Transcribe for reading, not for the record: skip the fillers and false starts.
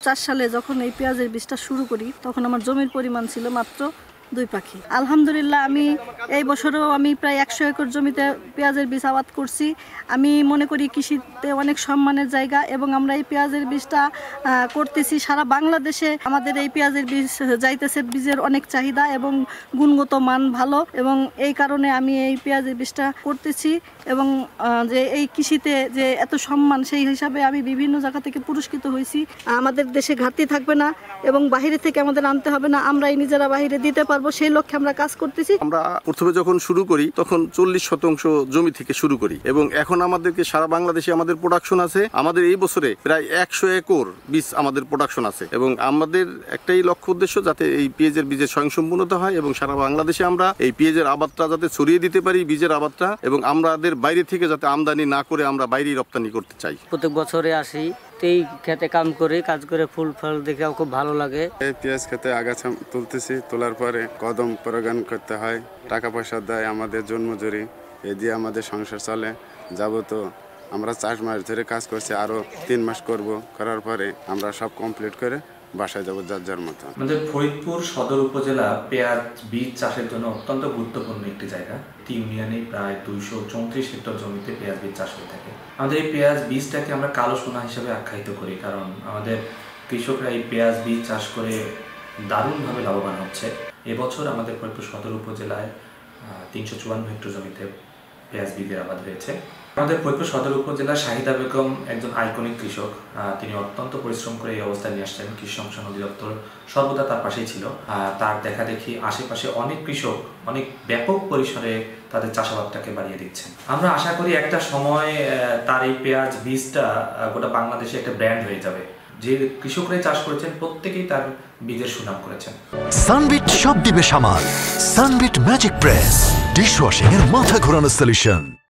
2004 সালে যখন এই পেঁয়াজের বীজটা শুরু করি তখন আমার জমির পরিমাণ ছিল মাত্র 2 পাখি। আলহামদুলিল্লাহ আমি এই বছরও আমি প্রায় 100 একর জমিতে পেঁয়াজের বীজ আবাদ করছি। আমি মনে করি কৃষিতে অনেক সম্মানের জায়গা এবং আমরা এই পেঁয়াজের বীজটা করতেছি সারা বাংলাদেশে। আমাদের এই পেঁয়াজের বীজ যাইতেছে, বীজের অনেক চাহিদা এবং গুণগত মান ভালো, এবং এই কারণে আমি এই পেঁয়াজের বীজটা করতেছি। এবং যে এই কৃষিতে যে এত সম্মান, সেই হিসাবে আমি বিভিন্ন জায়গা থেকে পুরস্কৃত হয়েছি। আমাদের দেশে ঘাটতি থাকবে না এবং বাহিরে থেকে আমাদের আনতে হবে না, আমরা এই নিজেরা বাহিরে দিতে পারবো, সেই লক্ষ্যে আমরা কাজ করতেছি। আমরা প্রথমে যখন শুরু করি তখন 40% জমি থেকে শুরু করি এবং এখন আমাদেরকে সারা বাংলাদেশে আমাদের প্রোডাকশন আছে। আমাদের এই বছরে প্রায় 100 একর বীজ আমাদের প্রোডাকশন আছে এবং আমাদের একটাই লক্ষ্য উদ্দেশ্য যাতে এই পেঁয়াজের বীজের স্বয়ংসম্পূর্ণতা হয় এবং সারা বাংলাদেশে আমরা এই পেঁয়াজের আবাদটা যাতে ছড়িয়ে দিতে পারি, বীজের আবাদটা, এবং আমাদের বাইরে থেকে যাতে আমদানি না করে আমরা বাইরে রপ্তানি করতে চাই। প্রত্যেক বছরে আসি, এই খেতে কাজ করে ফুল ফল দেখে খুব ভালো লাগে। এই পেঁয়াজ খেতে আগাছা তুলতেছি, তোলার পরে কদম পরাগান করতে হয়, টাকা পয়সা দেয় আমাদের জন্মজুরি, এ দিয়ে আমাদের সংসার চলে। যাবো তো আমরা 4 মাস ধরে কাজ করছি, আরো 3 মাস করব, করার পরে আমরা সব কমপ্লিট করে বাসায় যাবো যার যার মতো। আমাদের ফরিদপুর সদর উপজেলা পেঁয়াজ বীজ চাষের জন্য অত্যন্ত গুরুত্বপূর্ণ একটি জায়গা। ইউনিয়নে প্রায় 234 হেক্টর জমিতে পেঁয়াজ বীজ চাষ হয়ে থাকে। আমাদের এই পেঁয়াজ বীজটাকে আমরা কালো সোনা হিসেবে আখ্যায়িত করি, কারণ আমাদের কৃষকরা এই পেঁয়াজ বীজ চাষ করে দারুণভাবে লাভবান হচ্ছে। এবছর আমাদের ফরিদপুর সদর উপজেলায় 354 হেক্টর জমিতে পেঁয়াজ বীজের আবাদ হয়েছে। আমাদের ফরিদপুর সদর উপজেলার শাহিদা বেগম একজন আইকনিক কৃষক। তিনি অত্যন্ত পরিশ্রম করে এই অবস্থায় নিয়ে আসছেন। কৃষি সম্প্রসারণ অধিদপ্তর সর্বদা তার পাশেই ছিল। তার দেখা দেখি আশেপাশে অনেক কৃষক অনেক ব্যাপক পরিসরে তাদের চাষাবাদটাকে বাড়িয়ে দিচ্ছেন। আমরা আশা করি একটা সময় তার এই পেঁয়াজ বীজটা গোটা বাংলাদেশে একটা ব্র্যান্ড হয়ে যাবে। যে কৃষকরাই চাষ করেছেন প্রত্যেকেই তার বীজের সুনাম করেছেন। সানবিট সব দিবে সামাল। সানবিট ম্যাজিক প্রেস ডিশওয়াশিং এর মাথা ঘোরানো সলিউশন।